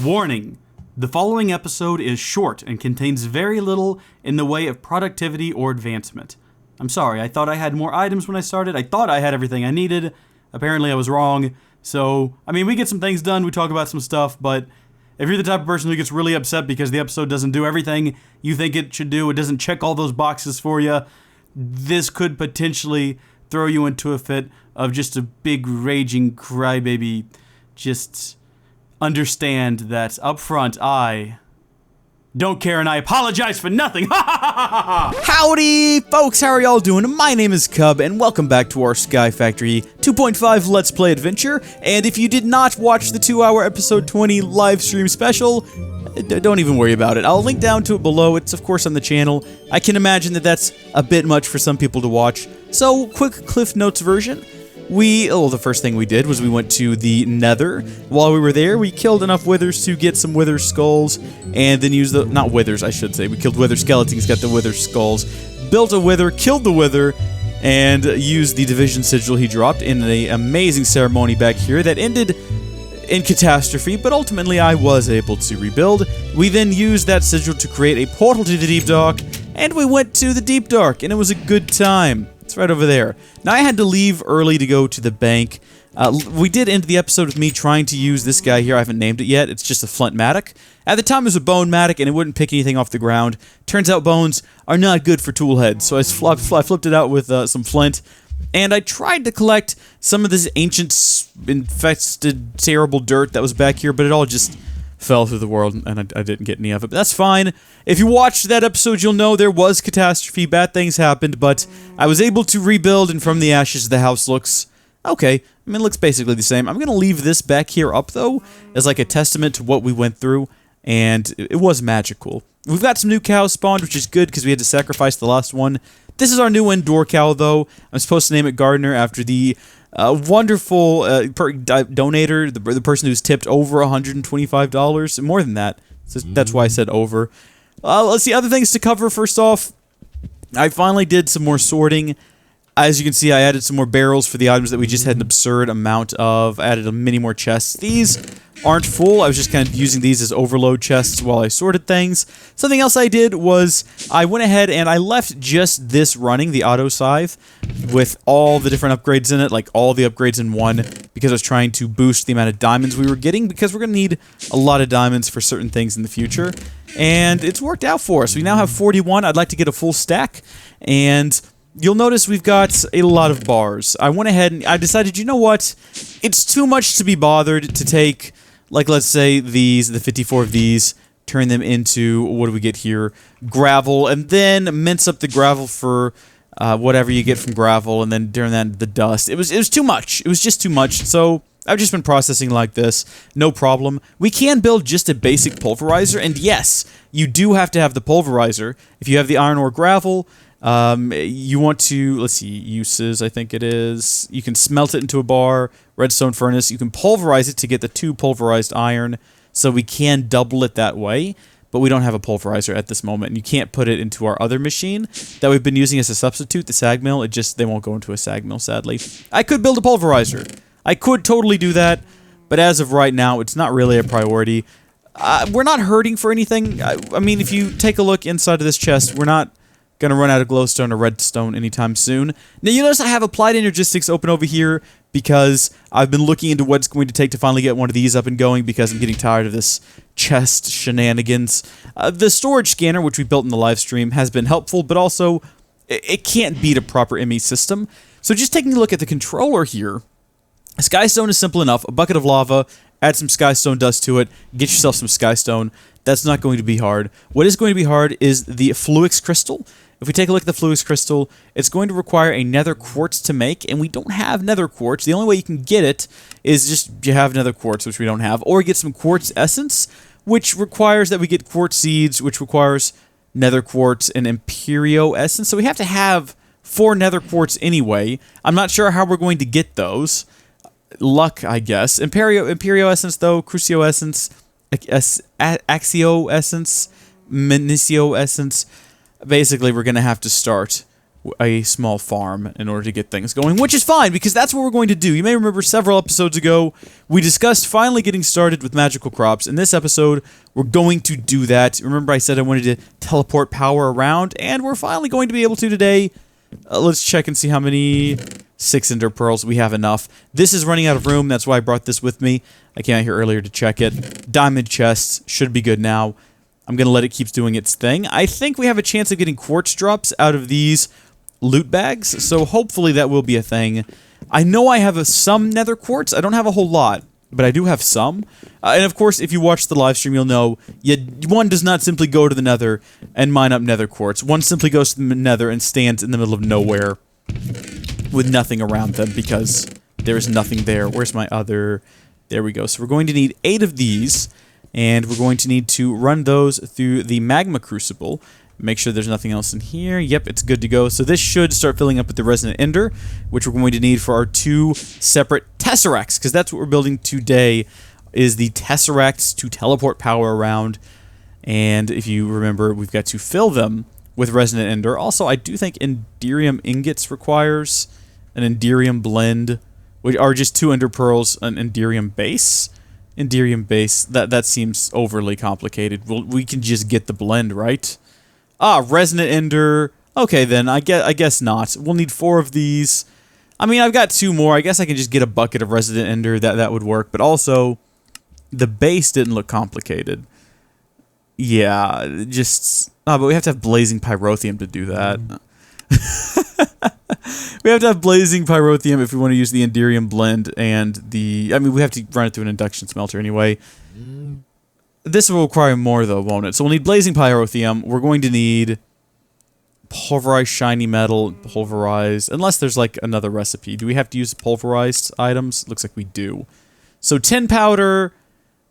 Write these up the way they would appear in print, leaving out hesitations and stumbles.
Warning: the following episode is short and contains very little in the way of productivity or advancement. I'm sorry, I thought I had more items when I started. I thought I had everything I needed. Apparently I was wrong. So, we get some things done, we talk about some stuff, but if you're the type of person who gets really upset because the episode doesn't do everything you think it should do, it doesn't check all those boxes for you, this could potentially throw you into a fit of just a big raging crybaby. Just understand that up front, I don't care and I apologize for nothing. Howdy, folks, how are y'all doing? My name is Cub, and welcome back to our Sky Factory 2.5 Let's Play adventure. And if you did not watch the 2-hour episode 20 live stream special, don't even worry about it. I'll link down to it below. It's, of course, on the channel. I can imagine that that's a bit much for some people to watch. So, quick Cliff Notes version. The first thing we did was we went to the Nether. While we were there, we killed enough withers to get some wither skulls, and then used not withers, I should say. We killed wither skeletons, got the wither skulls, built a wither, killed the wither, and used the division sigil he dropped in an amazing ceremony back here that ended in catastrophe, but ultimately I was able to rebuild. We then used that sigil to create a portal to the Deep Dark, and we went to the Deep Dark, and it was a good time. It's right over there. Now, I had to leave early to go to the bank. We did end the episode with me trying to use this guy here. I haven't named it yet. It's just a flint-matic. At the time, it was a bone-matic, and it wouldn't pick anything off the ground. Turns out bones are not good for tool heads, so I flipped it out with some flint. And I tried to collect some of this ancient, infested, terrible dirt that was back here, but it all just fell through the world, and I didn't get any of it. But that's fine. If you watched that episode, you'll know there was catastrophe, bad things happened, but I was able to rebuild, and from the ashes, the house looks okay. It looks basically the same. I'm going to leave this back here up, though, as like a testament to what we went through, and it was magical. We've got some new cows spawned, which is good, because we had to sacrifice the last one. This is our new indoor cow, though. I'm supposed to name it Gardner after the wonderful donator, the person who's tipped over $125, more than that. So that's why I said over. Let's see, other things to cover. First off, I finally did some more sorting. As you can see, I added some more barrels for the items that we just had an absurd amount of. I added many more chests. These aren't full. I was just kind of using these as overload chests while I sorted things. Something else I did was I went ahead and I left just this running, the auto scythe, with all the different upgrades in it, like all the upgrades in one, because I was trying to boost the amount of diamonds we were getting, because we're going to need a lot of diamonds for certain things in the future. And it's worked out for us. We now have 41. I'd like to get a full stack, and you'll notice we've got a lot of bars. I went ahead and I decided, you know what? It's too much to be bothered to take, like, let's say the 54 of these, turn them into, what do we get here? Gravel, and then mince up the gravel for whatever you get from gravel, and then turn that into the dust. It was too much. It was just too much. So I've just been processing like this. No problem. We can build just a basic pulverizer, and yes, you do have to have the pulverizer. If you have the iron ore gravel, you want to, let's see, uses, I think it is, you can smelt it into a bar, redstone furnace, you can pulverize it to get the 2 pulverized iron, so we can double it that way, but we don't have a pulverizer at this moment, and you can't put it into our other machine that we've been using as a substitute, the sag mill. They won't go into a sag mill, sadly. I could build a pulverizer. I could totally do that, but as of right now, it's not really a priority. We're not hurting for anything. If you take a look inside of this chest, we're not gonna run out of glowstone or redstone anytime soon. Now, you notice I have applied energistics open over here because I've been looking into what it's going to take to finally get one of these up and going, because I'm getting tired of this chest shenanigans. The storage scanner, which we built in the live stream, has been helpful, but also it can't beat a proper ME system. So just taking a look at the controller here, Skystone is simple enough. A bucket of lava, add some Skystone dust to it, get yourself some Skystone. That's not going to be hard. What is going to be hard is the Fluix Crystal. If we take a look at the Fluix Crystal, it's going to require a nether quartz to make, and we don't have nether quartz. The only way you can get it is just you have nether quartz, which we don't have, or get some quartz essence, which requires that we get quartz seeds, which requires nether quartz and imperio essence. So we have to have 4 nether quartz anyway. I'm not sure how we're going to get those. Luck, I guess. Imperio essence, though, Crucio essence, Axio essence, Minicio essence. Basically, we're going to have to start a small farm in order to get things going, which is fine because that's what we're going to do. You may remember several episodes ago, we discussed finally getting started with magical crops. In this episode, we're going to do that. Remember I said I wanted to teleport power around, and we're finally going to be able to today. Let's check and see how many 6 ender pearls. We have enough. This is running out of room. That's why I brought this with me. I came out here earlier to check it. Diamond chests should be good now. I'm going to let it keep doing its thing. I think we have a chance of getting quartz drops out of these loot bags, so hopefully that will be a thing. I know I have some nether quartz. I don't have a whole lot, but I do have some. And of course, if you watch the live stream, you'll know one does not simply go to the nether and mine up nether quartz. One simply goes to the nether and stands in the middle of nowhere with nothing around them because there is nothing there. Where's my other... There we go. So we're going to need 8 of these, and we're going to need to run those through the magma crucible. Make sure there's nothing else in here. Yep, it's good to go. So this should start filling up with the resonant ender, which we're going to need for our 2 separate tesseracts, because that's what we're building today, is the tesseracts to teleport power around. And if you remember, we've got to fill them with resonant ender. Also, I do think enderium ingots requires an enderium blend, which are just 2 ender pearls, an enderium base. Enderium base, that seems overly complicated. We can just get the blend, right? Ah, resonant ender. Okay, then, I guess not. We'll need 4 of these. I mean, I've got 2 more. I guess I can just get a bucket of resonant ender. That would work. But also, the base didn't look complicated. Yeah, just... Oh, but we have to have blazing pyrotheum to do that. We have to have blazing pyrotheum if we want to use the enderium blend and the... I mean, we have to run it through an induction smelter anyway. This will require more, though, won't it? So we'll need blazing pyrotheum. We're going to need pulverized shiny metal, pulverized... Unless there's, like, another recipe. Do we have to use pulverized items? Looks like we do. So tin powder,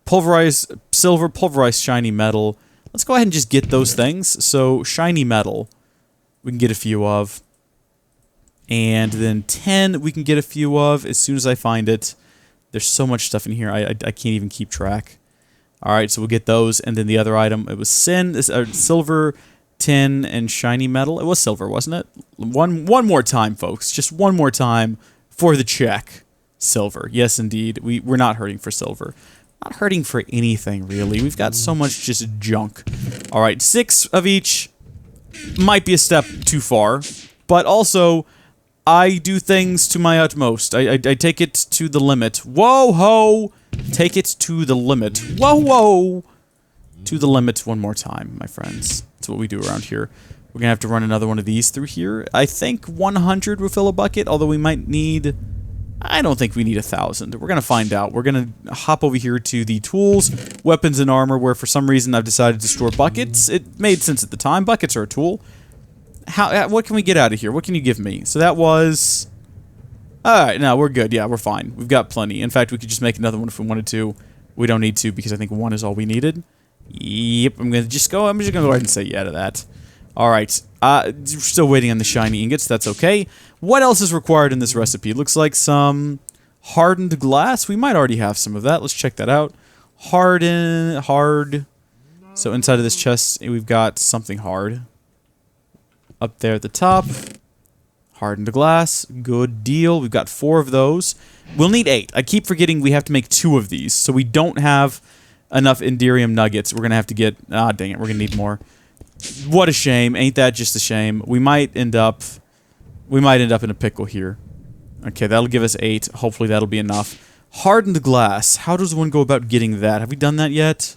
pulverized silver, pulverized shiny metal. Let's go ahead and just get those things. So shiny metal, we can get a few of. And then tin, we can get a few of as soon as I find it. There's so much stuff in here, I can't even keep track. Alright, so we'll get those, and then the other item, it was silver, tin, and shiny metal. It was silver, wasn't it? One more time, folks. Just one more time for the check. Silver. Yes, indeed. We're not hurting for silver. Not hurting for anything, really. We've got so much just junk. Alright, 6 of each might be a step too far, but also... I do things to my utmost. I take it to the limit. Whoa-ho! Take it to the limit. Whoa-whoa! To the limit one more time, my friends. That's what we do around here. We're gonna have to run another one of these through here. I think 100 will fill a bucket, although we might need... I don't think we need 1,000. We're gonna find out. We're gonna hop over here to the tools, weapons, and armor, where for some reason I've decided to store buckets. It made sense at the time. Buckets are a tool. What can we get out of here? What can you give me? So that was... Alright, no, we're good. Yeah, we're fine. We've got plenty. In fact, we could just make another one if we wanted to. We don't need to because I think 1 is all we needed. Yep, I'm just gonna go ahead and say yeah to that. Alright, still waiting on the shiny ingots. That's okay. What else is required in this recipe? Looks like some hardened glass. We might already have some of that. Let's check that out. Hard. So inside of this chest, we've got something hard. Up there at the top. Hardened glass. Good deal. We've got 4 of those. We'll need 8. I keep forgetting we have to make 2 of these. So we don't have enough enderium nuggets. We're going to have to get... Ah, dang it. We're going to need more. What a shame. Ain't that just a shame? We might end up in a pickle here. Okay, that'll give us 8. Hopefully that'll be enough. Hardened glass. How does one go about getting that? Have we done that yet?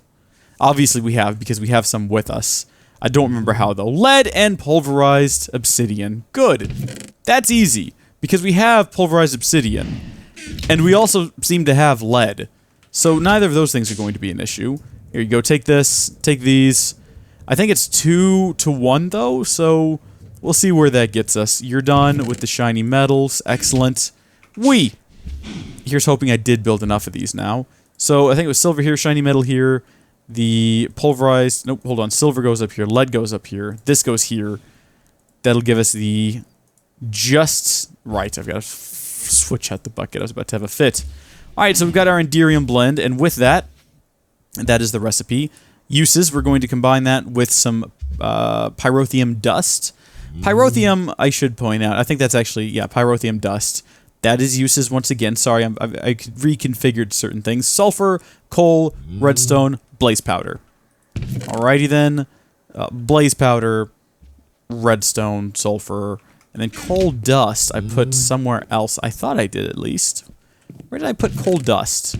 Obviously we have, because we have some with us. I don't remember how, though. Lead and pulverized obsidian. Good. That's easy, because we have pulverized obsidian, and we also seem to have lead. So neither of those things are going to be an issue. Here you go. Take this. Take these. I think it's 2 to 1, though, so we'll see where that gets us. You're done with the shiny metals. Excellent. Here's hoping I did build enough of these now. So I think it was silver here, shiny metal here. The pulverized... Nope, hold on. Silver goes up here. Lead goes up here. This goes here. That'll give us the... Just... Right, I've got to switch out the bucket. I was about to have a fit. Alright, so we've got our enderium blend, and with that, that is the recipe. Uses, we're going to combine that with some pyrotheum dust. Pyrotheum, I should point out, I think that's actually, yeah, pyrotheum dust. That is uses once again. Sorry, I reconfigured certain things. Sulfur, coal, redstone, blaze powder. Alrighty then. Blaze powder, redstone, sulfur, and then coal dust I put somewhere else. I thought I did at least. Where did I put coal dust?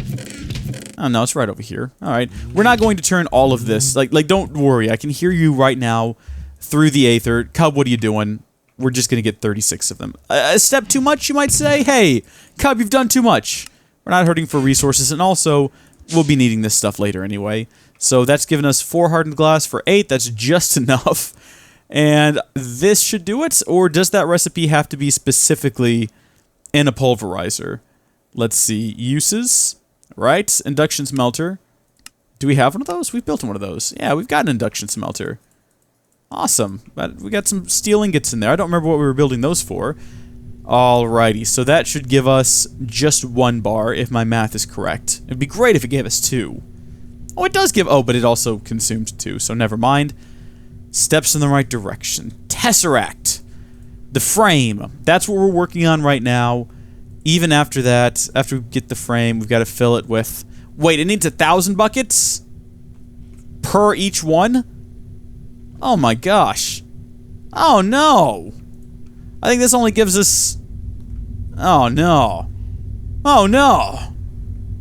Oh no, it's right over here. Alright. We're not going to turn all of this. Like, don't worry. I can hear you right now through the aether. Cub, what are you doing? We're just going to get 36 of them. A step too much, you might say? Hey, Cub, you've done too much. We're not hurting for resources, and also, we'll be needing this stuff later anyway. So that's given us 4 hardened glass for 8. That's just enough. And this should do it? Or does that recipe have to be specifically in a pulverizer? Let's see. Uses. Right? Induction smelter. Do we have one of those? We've built one of those. Yeah, we've got an induction smelter. Awesome. But we got some steel ingots in there. I don't remember what we were building those for. Alrighty, so that should give us just 1 bar, if my math is correct. It'd be great if it gave us 2. Oh, it does give... Oh, but it also consumed 2, so never mind. Steps in the right direction. Tesseract. The frame. That's what we're working on right now. Even after that, after we get the frame, we've got to fill it with... Wait, it needs 1,000 buckets? Per each one? Oh my gosh. Oh no. I think this only gives us... Oh no. Oh no.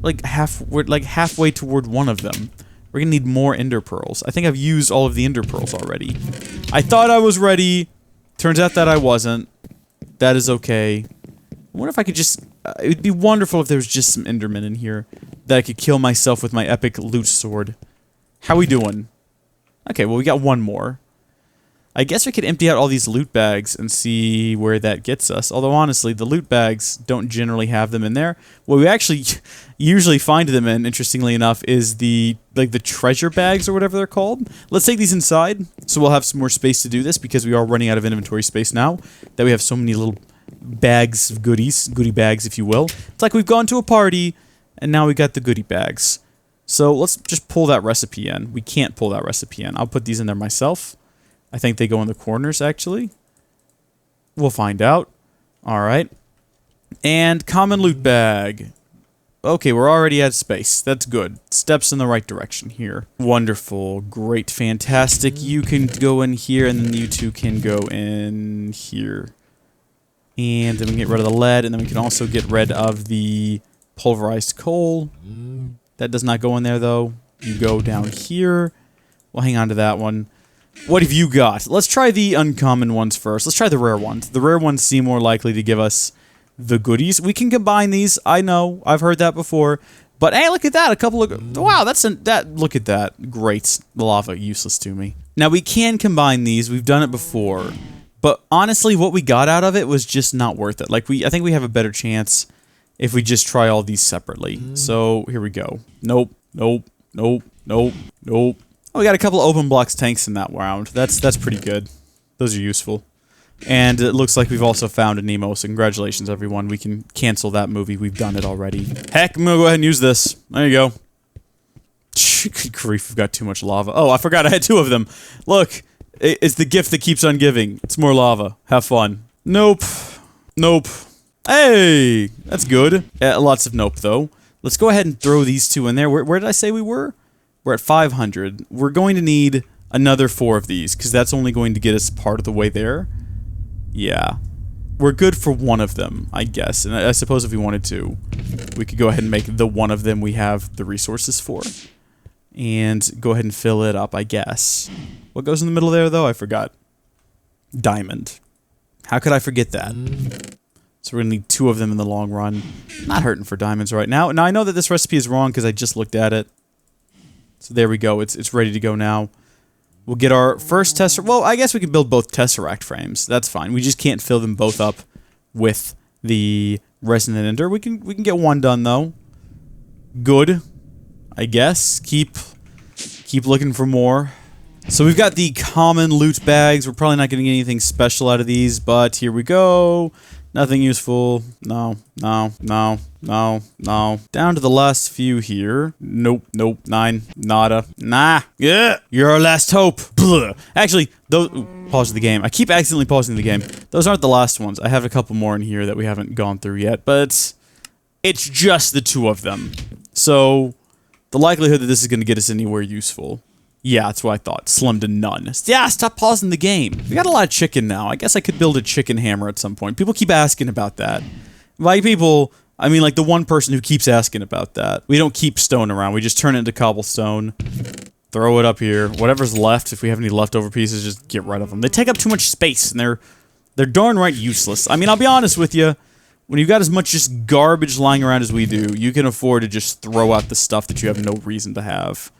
We're like halfway toward one of them. We're gonna need more ender pearls. I think I've used all of the ender pearls already. I thought I was ready. Turns out that I wasn't. That is okay. I wonder if I could just... it would be wonderful if there was just some endermen in here that I could kill myself with my epic loot sword. How we doing? Okay, well we got 1 more. I guess we could empty out all these loot bags and see where that gets us. Although, honestly, the loot bags don't generally have them in there. What we actually usually find them in, interestingly enough, is the treasure bags or whatever they're called. Let's take these inside, so we'll have some more space to do this, because we are running out of inventory space now, that we have so many little bags of goodies, goodie bags, if you will. It's like we've gone to a party, and now we got the goodie bags. So let's just pull that recipe in. We can't pull that recipe in. I'll put these in there myself. I think they go in the corners, actually. We'll find out. Alright. And common loot bag. Okay, we're already at space. That's good. Steps in the right direction here. Wonderful. Great. Fantastic. You can go in here, and then you two can go in here. And then we can get rid of the lead, and then we can also get rid of the pulverized coal. That does not go in there, though. You go down here. We'll hang on to that one. What have you got? Let's try the uncommon ones first. Let's try the rare ones. The rare ones seem more likely to give us the goodies. We can combine these. I know. I've heard that before. But hey, look at that. A couple of... Wow, look at that. Great. The lava, useless to me. Now, we can combine these. We've done it before. But honestly, what we got out of it was just not worth it. Like, I think we have a better chance if we just try all these separately. So, here we go. Nope. Nope. Nope. Nope. Nope. Oh, we got a couple of open blocks tanks in that round. That's pretty good. Those are useful. And it looks like we've also found a Nemo, so congratulations, everyone. We can cancel that movie. We've done it already. Heck, I'm gonna go ahead and use this. There you go. Good grief, we've got too much lava. Oh, I forgot I had 2 of them. Look, it's the gift that keeps on giving. It's more lava. Have fun. Nope. Nope. Hey, that's good. Lots of nope, though. Let's go ahead and throw these 2 in there. Where did I say we were? We're at 500. We're going to need another 4 of these, because that's only going to get us part of the way there. Yeah. We're good for 1 of them, I guess. And I suppose if we wanted to, we could go ahead and make the 1 of them we have the resources for. And go ahead and fill it up, I guess. What goes in the middle there, though? I forgot. Diamond. How could I forget that? So we're going to need 2 of them in the long run. Not hurting for diamonds right now. Now, I know that this recipe is wrong because I just looked at it. So there we go. It's ready to go now. We'll get our first Tesseract. Well, I guess we can build both Tesseract frames. That's fine. We just can't fill them both up with the resonant ender. We can get 1 done though. Good, I guess. Keep looking for more. So we've got the common loot bags. We're probably not getting anything special out of these, but here we go. Nothing useful. No, no, no, no, no. Down to the last few here. Nope, nope, 9, nada. Nah, yeah, you're our last hope. Blah. Actually, those, pause the game. I keep accidentally pausing the game. Those aren't the last ones. I have a couple more in here that we haven't gone through yet, but it's just the 2 of them. So, the likelihood that this is going to get us anywhere useful, yeah, that's what I thought. Slim to none. Yeah, stop pausing the game. We got a lot of chicken now. I guess I could build a chicken hammer at some point. People keep asking about that. By people, I mean like the one person who keeps asking about that. We don't keep stone around. We just turn it into cobblestone. Throw it up here. Whatever's left, if we have any leftover pieces, just get rid of them. They take up too much space, and they're darn right useless. I mean, I'll be honest with you. When you've got as much just garbage lying around as we do, you can afford to just throw out the stuff that you have no reason to have.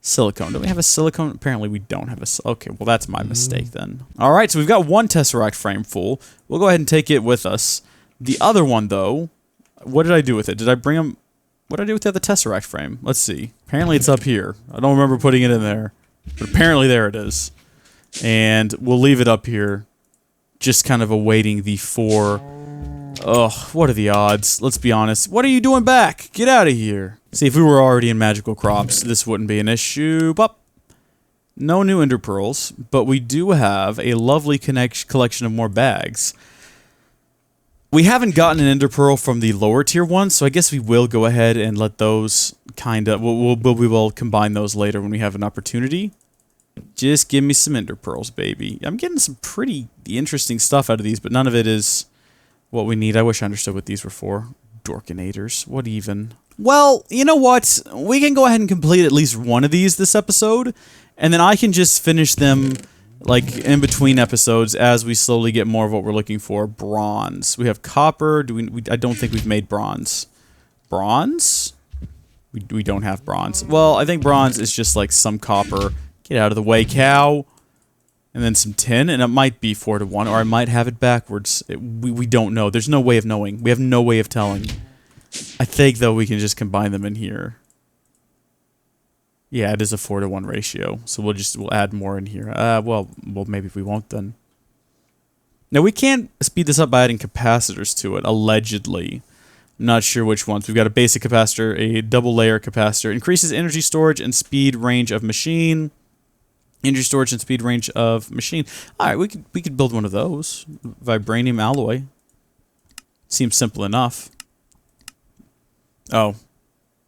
Silicone. Do we have a silicone? Apparently we don't have a... Okay, well that's my mistake then. Alright, so we've got one Tesseract frame full. We'll go ahead and take it with us. The other one, though... What did I do with it? Did I bring him... What did I do with the other Tesseract frame? Let's see. Apparently it's up here. I don't remember putting it in there. But apparently there it is. And we'll leave it up here. Just kind of awaiting the 4... Ugh, what are the odds? Let's be honest. What are you doing back? Get out of here. See, if we were already in magical crops, this wouldn't be an issue. But no new ender pearls, but we do have a lovely collection of more bags. We haven't gotten an ender pearl from the lower tier ones, so I guess we will go ahead and let those kind of... we will combine those later when we have an opportunity. Just give me some ender pearls, baby. I'm getting some pretty interesting stuff out of these, but none of it is what we need. I wish I understood what these were for. Dorkinators. What even? Well, you know what? We can go ahead and complete at least one of these this episode, and then I can just finish them, like, in between episodes as we slowly get more of what we're looking for. Bronze. We have copper. I don't think we've made bronze. Bronze? We don't have bronze. Well, I think bronze is just, like, some copper. Get out of the way, cow. And then some tin, and it might be 4 to 1, or I might have it backwards. We don't know. There's no way of knowing. We have no way of telling. I think, though, we can just combine them in here. Yeah, it is a 4 to 1 ratio, so we'll add more in here. Well, maybe we won't then. Now, we can't speed this up by adding capacitors to it, allegedly. I'm not sure which ones. We've got a basic capacitor, a double layer capacitor. Increases energy storage and speed range of machine. Energy storage and speed range of machine. Alright, we could build one of those. Vibranium alloy. Seems simple enough. Oh,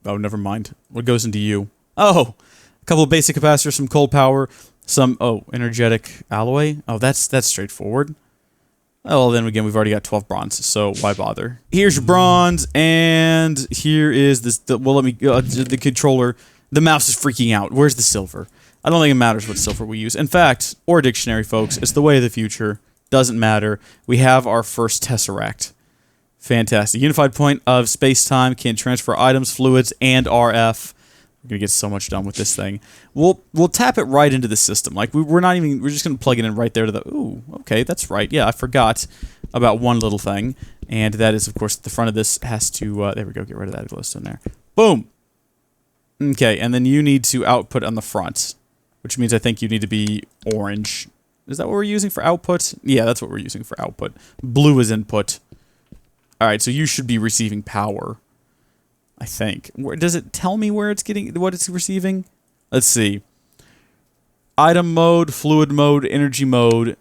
never mind. What goes into you? Oh! A couple of basic capacitors, some cold power, some... Oh, energetic alloy? Oh, that's straightforward. Oh, well, then again, we've already got 12 bronze, so why bother? Here's your bronze, and here is this... well, let me... the controller... The mouse is freaking out. Where's the silver? I don't think it matters what silver we use. In fact, or dictionary, folks, it's the way of the future. Doesn't matter. We have our first Tesseract. Fantastic. Unified point of space-time can transfer items, fluids, and RF. We're gonna get so much done with this thing. We'll tap it right into the system. Like we're just gonna plug it in right there to the... Ooh, okay, that's right. Yeah, I forgot about one little thing, and that is, of course, the front of this has to... there we go. Get rid of that glowstone there. Boom. Okay, and then you need to output on the front. Which means I think you need to be orange. Is that what we're using for output? Yeah, that's what we're using for output. Blue is input. Alright, so you should be receiving power. I think. Does it tell me where it's getting... what it's receiving? Let's see. Item mode, fluid mode, energy mode.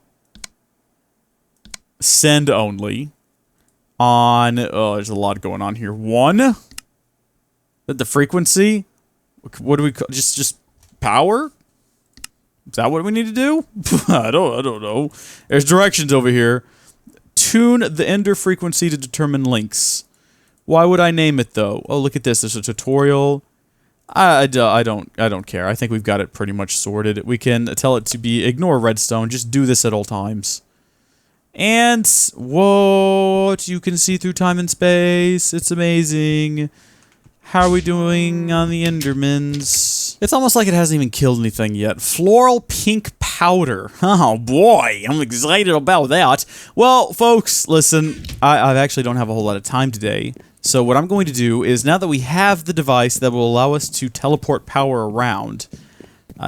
Send only. On... Oh, there's a lot going on here. 1? The frequency? What do we call... Just power? Is that what we need to do? I don't know. There's directions over here. Tune the ender frequency to determine links. Why would I name it though? Oh, look at this. There's a tutorial. I don't care. I think we've got it pretty much sorted. We can tell it to be ignore redstone. Just do this at all times. And what? You can see through time and space. It's amazing. How are we doing on the Endermans? It's almost like it hasn't even killed anything yet. Floral pink powder. Oh boy, I'm excited about that. Well, folks, listen, I actually don't have a whole lot of time today. So what I'm going to do is, now that we have the device that will allow us to teleport power around,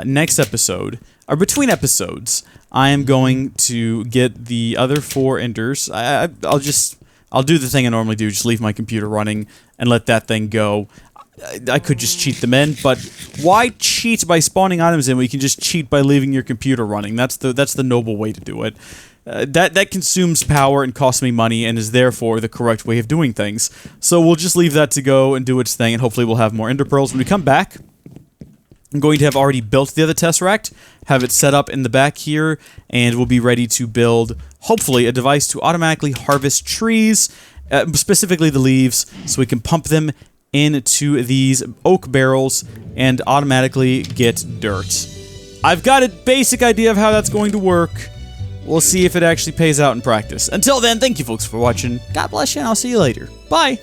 next episode, or between episodes, I am going to get the other 4 enders. I'll do the thing I normally do, just leave my computer running and let that thing go. I could just cheat them in, but why cheat by spawning items in when you can just cheat by leaving your computer running? That's the noble way to do it. That consumes power and costs me money and is therefore the correct way of doing things. So we'll just leave that to go and do its thing, and hopefully we'll have more ender pearls when we come back. I'm going to have already built the other Tesseract, have it set up in the back here, and we'll be ready to build, hopefully, a device to automatically harvest trees, specifically the leaves, so we can pump them into these oak barrels and automatically get dirt. I've got a basic idea of how that's going to work. We'll see if it actually pays out in practice. Until then, thank you folks for watching. God bless you, and I'll see you later. Bye!